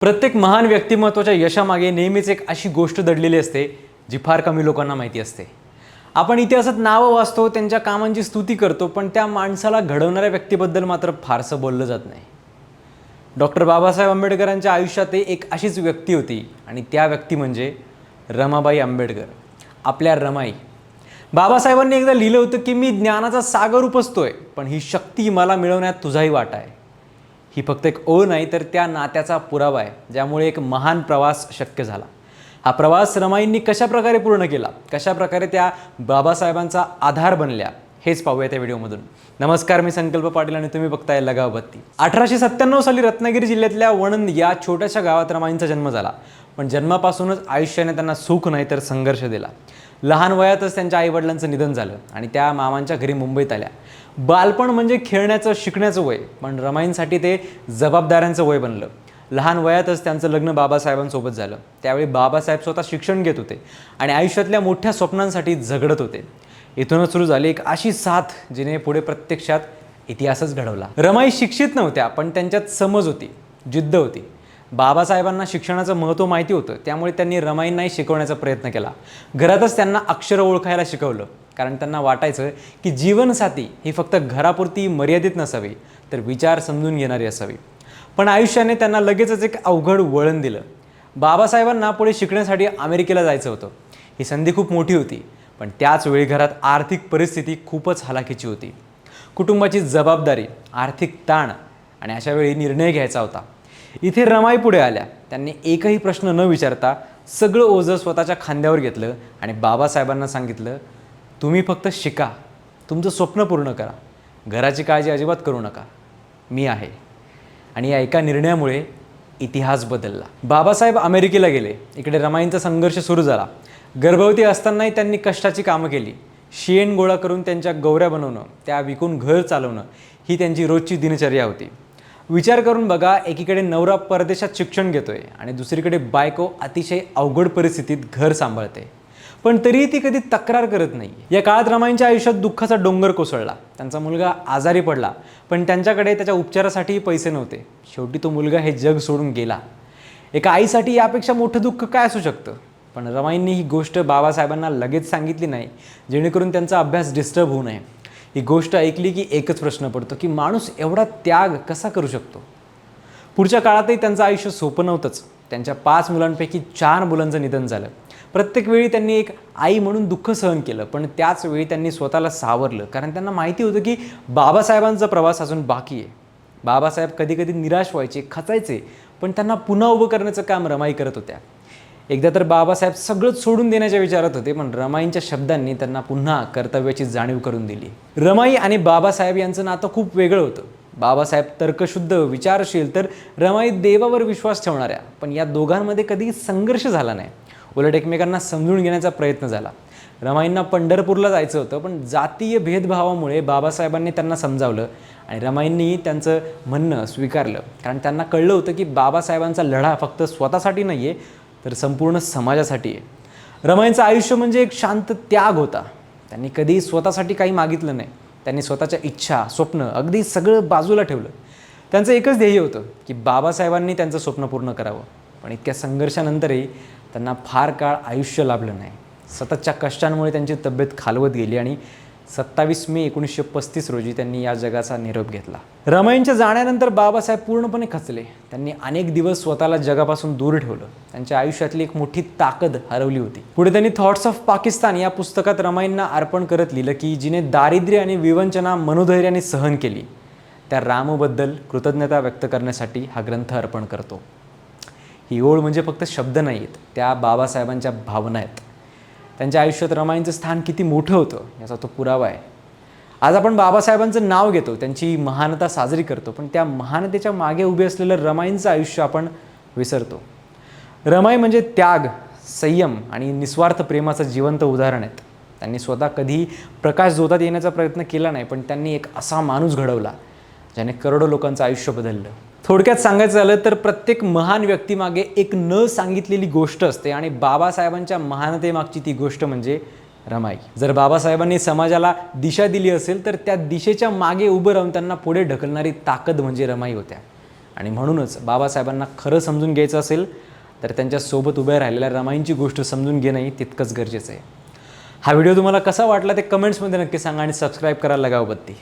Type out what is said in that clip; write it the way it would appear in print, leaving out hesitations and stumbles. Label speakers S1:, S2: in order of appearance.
S1: प्रत्येक महान व्यक्तिमत्वाच्या यशामागे नेहमीच एक अशी गोष्ट दडलेली असते जी फार कमी लोकांना माहिती असते. आपण इतिहासात नावं वाचतो, त्यांच्या कामांची स्तुती करतो, पण त्या माणसाला घडवणाऱ्या व्यक्तीबद्दल मात्र फारसं बोललं जात नाही. डॉक्टर बाबासाहेब आंबेडकरांच्या आयुष्यात एक अशीच व्यक्ती होती आणि त्या व्यक्ती म्हणजे रमाबाई आंबेडकर, आपल्या रमाई. बाबासाहेबांनी एकदा लिहिलं होतं की मी ज्ञानाचा सागर उपसतोय, पण ही शक्ती मला मिळवण्यात तुझाही वाटा आहे. ही फक्त एक ओळ नाही तर त्या नात्याचा पुरावा आहे, ज्यामुळे एक महान प्रवास शक्य झाला. हा प्रवास रमाईंनी कशाप्रकारे पूर्ण केला, कशाप्रकारे त्या बाबासाहेबांचा आधार बनल्या, हेच पाहूया त्या व्हिडिओमधून. नमस्कार, मी संकल्प पाटील आणि तुम्ही बघताय लगाव बत्ती. 1897 साली रत्नागिरी जिल्ह्यातल्या वणंद या छोट्याशा गावात रमाईंचा जन्म झाला. पण जन्मापासूनच आयुष्याने त्यांना सुख नाही तर संघर्ष दिला. लहान वयातच त्यांच्या आईवडिलांचं निधन झालं आणि त्या मामांच्या घरी मुंबईत आल्या. बालपण म्हणजे खेळण्याचं, शिकण्याचं वय, पण रमाईंसाठी ते जबाबदाऱ्यांचं वय बनलं. लहान वयातच त्यांचं लग्न बाबासाहेबांसोबत झालं. त्यावेळी बाबासाहेब स्वतः शिक्षण घेत होते आणि आयुष्यातल्या मोठ्या स्वप्नांसाठी झगडत होते. इथूनच सुरू झाली एक अशी साथ जिने पुढे प्रत्यक्षात इतिहासच घडवला. रमाई शिक्षित नव्हत्या, पण त्यांच्यात समज होती, जिद्द होती. बाबासाहेबांना शिक्षणाचं महत्त्व माहिती होतं, त्यामुळे त्यांनी रमाईंनाही शिकवण्याचा प्रयत्न केला. घरातच त्यांना अक्षरं ओळखायला शिकवलं, कारण त्यांना वाटायचं की जीवनसाथी ही फक्त घरापुरती मर्यादित नसावी, तर विचार समजून घेणारी असावी. पण आयुष्याने त्यांना लगेचच एक अवघड वळण दिलं. बाबासाहेबांना पुढे शिकण्यासाठी अमेरिकेला जायचं होतं. ही संधी खूप मोठी होती, पण त्याच वेळी घरात आर्थिक परिस्थिती खूपच हलाखीची होती. कुटुंबाची जबाबदारी, आर्थिक ताण आणि अशा वेळी निर्णय घ्यायचा होता. इथे रमाई पुढे आल्या. त्यांनी एकही प्रश्न न विचारता सगळं ओझं स्वतःच्या खांद्यावर घेतलं आणि बाबासाहेबांना सांगितलं, तुम्ही फक्त शिका, तुमचं स्वप्न पूर्ण करा, घराची काळजी अजिबात करू नका, मी आहे. आणि या एका निर्णयामुळे इतिहास बदलला. बाबासाहेब अमेरिकेला गेले. इकडे रमाईंचा संघर्ष सुरू झाला. गर्भवती असतानाही त्यांनी कष्टाची कामं केली. शेण गोळा करून त्यांच्या गौऱ्या बनवणं, त्या विकून घर चालवणं ही त्यांची रोजची दिनचर्या होती. विचार करून बघा, एकीकडे नवरा परदेशात शिक्षण घेतोय आणि दुसरीकडे बायको अतिशय अवघड परिस्थितीत घर सांभाळते, पण तरीही ती कधी तक्रार करत नाही. या काळात रमाईंच्या आयुष्यात दुःखाचा डोंगर कोसळला. त्यांचा मुलगा आजारी पडला, पण त्यांच्याकडे त्याच्या उपचारासाठीही पैसे नव्हते. शेवटी तो मुलगा हे जग सोडून गेला. एका आईसाठी यापेक्षा मोठं दुःख काय असू शकतं? पण रमाईंनी ही गोष्ट बाबासाहेबांना लगेच सांगितली नाही, जेणेकरून त्यांचा अभ्यास डिस्टर्ब होऊ नये. ही गोष्ट ऐकली की एकच प्रश्न पडतो की माणूस एवढा त्याग कसा करू शकतो? पुढच्या काळातही त्यांचं आयुष्य सोपं नव्हतंच. त्यांच्या 5 मुलांपैकी 4 मुलांचं निधन झालं. प्रत्येक वेळी त्यांनी एक आई म्हणून दुःख सहन केलं, पण त्याच वेळी त्यांनी स्वतःला सावरलं, कारण त्यांना माहिती होतं की बाबासाहेबांचा प्रवास अजून बाकी आहे. बाबासाहेब कधी कधी निराश व्हायचे, खचायचे, पण त्यांना पुन्हा उभं करण्याचं काम रमाई करत होत्या. एकदा तर बाबासाहेब सगळंच सोडून देण्याच्या विचारात होते, पण रमाईंच्या शब्दांनी त्यांना पुन्हा कर्तव्याची जाणीव करून दिली. रमाई आणि बाबासाहेब यांचं नातं खूप वेगळं होतं. बाबासाहेब तर्कशुद्ध, विचारशील, तर रमाई देवावर विश्वास ठेवणाऱ्या. पण या दोघांमध्ये कधी संघर्ष झाला नाही, उलट एकमेकांना समजून घेण्याचा प्रयत्न झाला. रमाईंना पंढरपूरला जायचं होतं, पण जातीय भेदभावामुळे बाबासाहेबांनी त्यांना समजावलं आणि रमाईंनी त्यांचं म्हणणं स्वीकारलं, कारण त्यांना कळलं होतं की बाबासाहेबांचा लढा फक्त स्वतःसाठी नाही आहे, तर संपूर्ण समाजासाठी आहे. रमाईंचं आयुष्य म्हणजे एक शांत त्याग होता. त्यांनी कधीही स्वतःसाठी काही मागितलं नाही. त्यांनी स्वतःच्या इच्छा, स्वप्न अगदी सगळं बाजूला ठेवलं. त्यांचं एकच ध्येय होतं की बाबासाहेबांनी त्यांचं स्वप्न पूर्ण करावं. पण इतक्या संघर्षानंतरही त्यांना फार काळ आयुष्य लाभलं नाही. सततच्या कष्टांमुळे त्यांची तब्येत खालवत गेली आणि 27 मे 1935 रोजी त्यांनी या जगाचा निरोप घेतला. रमाईंच्या जाण्यानंतर बाबासाहेब पूर्णपणे खचले. त्यांनी अनेक दिवस स्वतःला जगापासून दूर ठेवलं. त्यांच्या आयुष्यातली एक मोठी ताकद हरवली होती. पुढे त्यांनी थॉट्स ऑफ पाकिस्तान या पुस्तकात रमाईंना अर्पण करत लिहिलं की जिने दारिद्र्य आणि विवंचना मनोधैर्याने सहन केली, त्या रामबद्दल कृतज्ञता व्यक्त करण्यासाठी हा ग्रंथ अर्पण करतो. ही ओळ म्हणजे फक्त शब्द नाही आहेत, त्या बाबासाहेबांच्या भावना आहेत. त्यांच्या आयुष्यात रमाईंचं स्थान किती मोठं होतं याचा तो पुरावा आहे. आज आपण बाबासाहेबांचं नाव घेतो, त्यांची महानता साजरी करतो, पण त्या महानतेच्या मागे उभे असलेलं रमाईंचं आयुष्य आपण विसरतो. रमाई म्हणजे त्याग, संयम आणि निस्वार्थ प्रेमाचं जिवंत उदाहरण आहेत. त्यांनी स्वतः कधीही प्रकाश झोतात येण्याचा प्रयत्न केला नाही, पण त्यांनी एक असा माणूस घडवला ज्याने करोडो लोकांचं आयुष्य बदललं. थोडक्यात सांगायचं झालं तर प्रत्येक महान व्यक्तीमागे एक न सांगितलेली गोष्ट असते आणि बाबासाहेबांच्या महानतेमागची ती गोष्ट म्हणजे रमाई. जर बाबासाहेबांनी समाजाला दिशा दिली असेल तर त्या दिशेच्या मागे उभं राहून त्यांना पुढे ढकलणारी ताकद म्हणजे रमाई होत्या. आणि म्हणूनच बाबासाहेबांना खरं समजून घ्यायचं असेल तर त्यांच्यासोबत उभ्या राहिलेल्या रमाईंची गोष्ट समजून घेणंही तितकंच गरजेचं आहे. हा व्हिडिओ तुम्हाला कसा वाटला ते कमेंट्समध्ये नक्की सांगा आणि सबस्क्राईब करायला लागावं बत्ती.